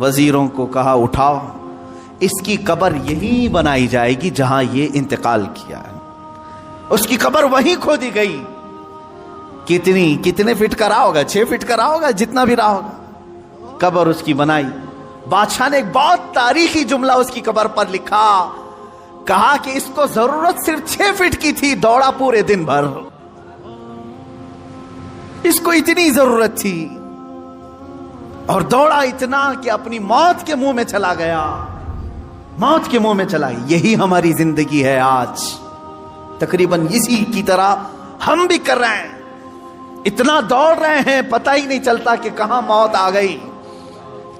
وزیروں کو کہا اٹھاؤ، اس کی قبر یہی بنائی جائے گی جہاں یہ انتقال کیا ہے۔ اس کی قبر وہیں کھودی گئی۔ کتنے فٹ کا رہا ہوگا؟ 6 فٹ کا رہا ہوگا، جتنا بھی رہا ہوگا، قبر اس کی بنائی۔ بادشاہ نے ایک بہت تاریخی جملہ اس کی قبر پر لکھا، کہا کہ اس کو ضرورت صرف 6 فٹ کی تھی، دوڑا پورے دن بھر، اس کو اتنی ضرورت تھی اور دوڑا اتنا کہ اپنی موت کے منہ میں چلا گیا، موت کے منہ میں چلا گیا۔ یہی ہماری زندگی ہے آج، تقریباً اسی کی طرح ہم بھی کر رہے ہیں، اتنا دوڑ رہے ہیں، پتہ ہی نہیں چلتا کہ کہاں موت آ گئی۔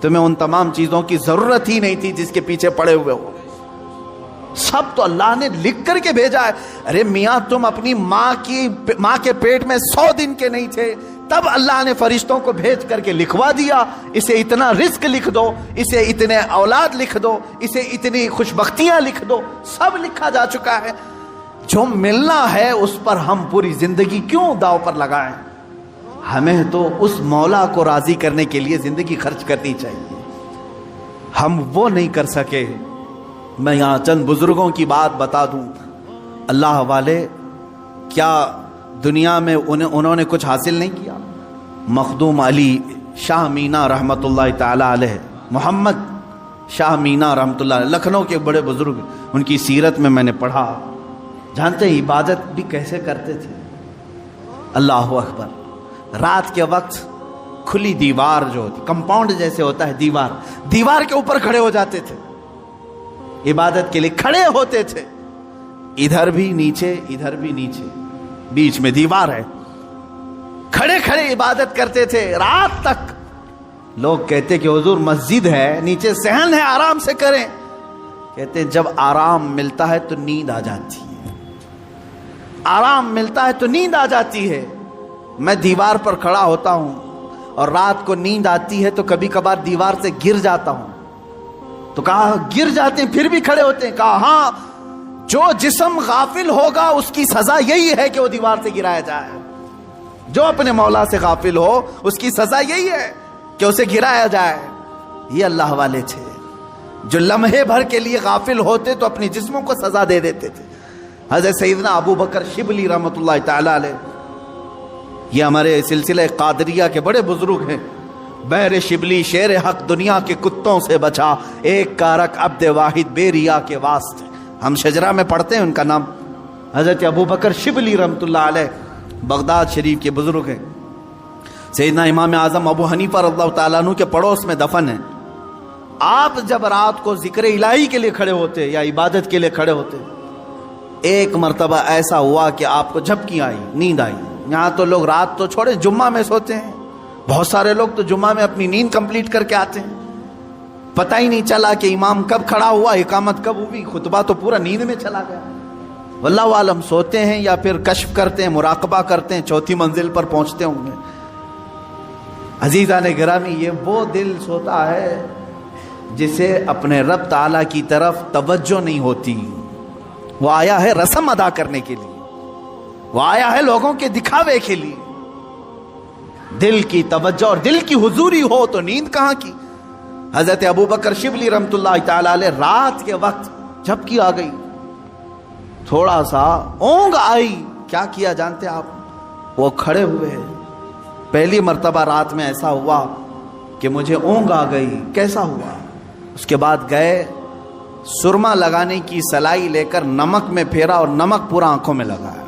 تمہیں ان تمام چیزوں کی ضرورت ہی نہیں تھی جس کے پیچھے پڑے ہوئے ہو، سب تو اللہ نے لکھ کر کے بھیجا ہے۔ ارے میاں، تم اپنی ماں کے پیٹ میں 100 دن کے نہیں تھے، تب اللہ نے فرشتوں کو بھیج کر کے لکھوا دیا، اسے اتنا رزق لکھ دو، اسے اتنے اولاد لکھ دو، اسے اتنی خوشبختیاں لکھ دو، سب لکھا جا چکا ہے۔ جو ملنا ہے اس پر ہم پوری زندگی کیوں داؤ پر لگائیں؟ ہمیں تو اس مولا کو راضی کرنے کے لیے زندگی خرچ کرنی چاہیے، ہم وہ نہیں کر سکے۔ میں یہاں چند بزرگوں کی بات بتا دوں، اللہ والے، کیا دنیا میں انہوں نے کچھ حاصل نہیں کیا؟ مخدوم علی شاہ مینا رحمت اللہ تعالی علیہ، محمد شاہ مینا رحمت اللہ علیہ، لکھنؤ کے بڑے بزرگ، ان کی سیرت میں نے پڑھا۔ جانتے ہیں عبادت بھی کیسے کرتے تھے؟ اللہ اکبر، رات کے وقت کھلی دیوار جو ہوتی، کمپاؤنڈ جیسے ہوتا ہے دیوار کے اوپر کھڑے ہو جاتے تھے، عبادت کے لیے کھڑے ہوتے تھے، ادھر بھی نیچے ادھر بھی نیچے، بیچ میں دیوار ہے، کھڑے کھڑے عبادت کرتے تھے رات تک۔ لوگ کہتے کہ حضور مسجد ہے، نیچے صحن ہے، آرام سے کریں۔ کہتے جب آرام ملتا ہے تو نیند آ جاتی ہے، آرام ملتا ہے تو نیند آ جاتی ہے۔ میں دیوار پر کھڑا ہوتا ہوں اور رات کو نیند آتی ہے تو کبھی کبھار دیوار سے گر جاتا ہوں۔ تو کہا گر جاتے ہیں پھر بھی کھڑے ہوتے ہیں؟ کہا ہاں، جو جسم غافل ہوگا اس کی سزا یہی ہے کہ وہ دیوار سے گرایا جائے، جو اپنے مولا سے غافل ہو اس کی سزا یہی ہے کہ اسے گرایا جائے۔ یہ اللہ والے تھے جو لمحے بھر کے لیے غافل ہوتے تو اپنے جسموں کو سزا دے دیتے تھے۔ حضرت سیدنا ابو بکر شبلی رحمت اللہ تعالی علیہ، یہ ہمارے سلسلہ قادریہ کے بڑے بزرگ ہیں۔ بحر شبلی شیر حق دنیا کے کتوں سے بچا، ایک کارک عبد واحد بے ریا کے واسطے، ہم شجرہ میں پڑھتے ہیں ان کا نام۔ حضرت ابو بکر شبلی رحمت اللہ علیہ بغداد شریف کے بزرگ ہیں۔ سیدنا امام اعظم ابو حنیفہ رضی اللہ تعالیٰ عنہ کے پڑوس میں دفن ہیں۔ آپ جب رات کو ذکر الہی کے لیے کھڑے ہوتے یا عبادت کے لیے کھڑے ہوتے، ایک مرتبہ ایسا ہوا کہ آپ کو جھپکی آئی، نیند آئی۔ یہاں تو لوگ رات تو چھوڑے، جمعہ میں سوتے ہیں، بہت سارے لوگ تو جمعہ میں اپنی نیند کمپلیٹ کر کے آتے ہیں، پتہ ہی نہیں چلا کہ امام کب کھڑا ہوا، اقامت کب ہوئی، خطبہ تو پورا نیند میں چلا گیا۔ واللہ عالم سوتے ہیں یا پھر کشف کرتے ہیں، مراقبہ کرتے ہیں، 4تھی منزل پر پہنچتے ہوں گے۔ عزیزان گرامی، یہ وہ دل سوتا ہے جسے اپنے رب تعالیٰ کی طرف توجہ نہیں ہوتی۔ وہ آیا ہے رسم ادا کرنے کے لیے، وہ آیا ہے لوگوں کے دکھاوے کے لیے۔ دل کی توجہ اور دل کی حضوری ہو تو نیند کہاں کی۔ حضرت ابو بکر شبلی رحمت اللہ تعالیٰ علیہ رات کے وقت جھپکی آ گئی، تھوڑا سا اونگ آئی، کیا کیا جانتے آپ؟ وہ کھڑے ہوئے، پہلی مرتبہ رات میں ایسا ہوا کہ مجھے اونگ آ گئی، کیسا ہوا؟ اس کے بعد گئے، سرما لگانے کی سلائی لے کر نمک میں پھیرا اور نمک پورا آنکھوں میں لگایا۔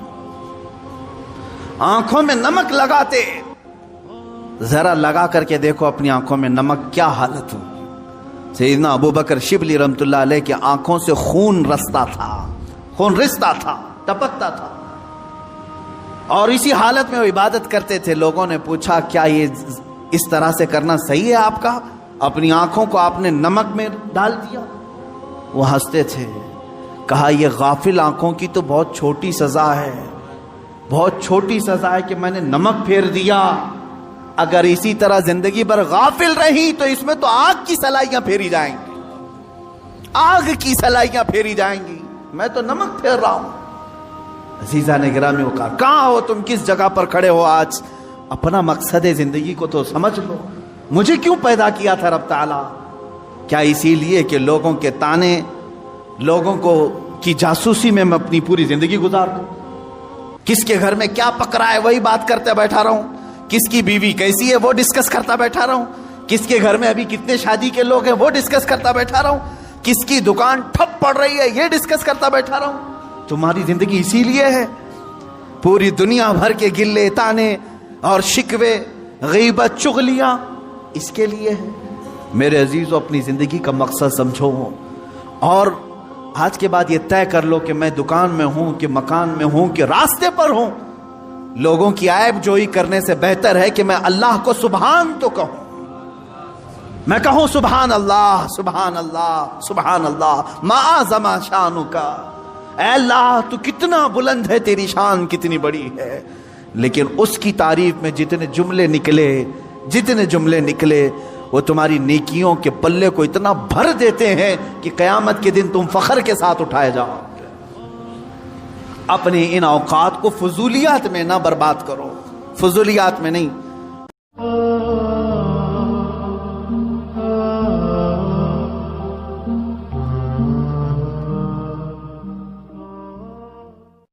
آنکھوں میں نمک لگاتے، ذرا لگا کر کے دیکھو اپنی آنکھوں میں نمک کیا حالت ہو۔ سیدنا ابو بکر شبلی رحمت اللہ علیہ کے آنکھوں سے خون رستا تھا، خون رستا تھا، ٹپکتا تھا، اور اسی حالت میں وہ عبادت کرتے تھے۔ لوگوں نے پوچھا کیا یہ اس طرح سے کرنا صحیح ہے آپ کا؟ اپنی آنکھوں کو آپ نے نمک میں ڈال دیا۔ وہ ہنستے تھے، کہا یہ غافل آنکھوں کی تو بہت چھوٹی سزا ہے، بہت چھوٹی سزا ہے کہ میں نے نمک پھیر دیا۔ اگر اسی طرح زندگی بھر غافل رہی تو اس میں تو آگ کی سلائیاں پھیری جائیں گی، آگ کی سلائیاں پھیری جائیں گی، میں تو نمک پھیر رہا ہوں۔ عزیزان گرامی، وہ کہا کہاں ہو تم، کس جگہ پر کھڑے ہو؟ آج اپنا مقصد زندگی کو تو سمجھ لو، مجھے کیوں پیدا کیا تھا رب تعالیٰ؟ کیا اسی لیے کہ لوگوں کے تانے، لوگوں کو کی جاسوسی میں اپنی پوری زندگی گزار دوں؟ کس کے گھر میں کیا پک رہا ہے وہی بات کرتے بیٹھا رہا ہوں، کس کی بیوی کیسی ہے وہ ڈسکس کرتا بیٹھا رہا ہوں، کس کے گھر میں ابھی کتنے شادی کے لوگ ہیں وہ ڈسکس کرتا بیٹھا رہا ہوں، کس کی دکان ٹھپ پڑ رہی ہے یہ ڈسکس کرتا بیٹھا رہا ہوں؟ تمہاری زندگی اسی لیے ہے، پوری دنیا بھر کے گلے تانے اور شکوے، غیبت، چغلیاں اس کے لیے ہے۔ میرے عزیزو، اپنی زندگی کا مقصد سمجھو اور آج کے بعد یہ طے کر لو کہ میں دکان میں ہوں کہ مکان میں ہوں کہ راستے پر ہوں، لوگوں کی عیب جوئی کرنے سے بہتر ہے کہ میں اللہ کو سبحان تو کہوں، میں کہوں سبحان اللہ سبحان اللہ سبحان اللہ، ما اعظم شانک، اے اللہ تو کتنا بلند ہے، تیری شان کتنی بڑی ہے۔ لیکن اس کی تعریف میں جتنے جملے نکلے وہ تمہاری نیکیوں کے پلے کو اتنا بھر دیتے ہیں کہ قیامت کے دن تم فخر کے ساتھ اٹھائے جاؤ۔ اپنے ان اوقات کو فضولیات میں نہ برباد کرو، فضولیات میں نہیں۔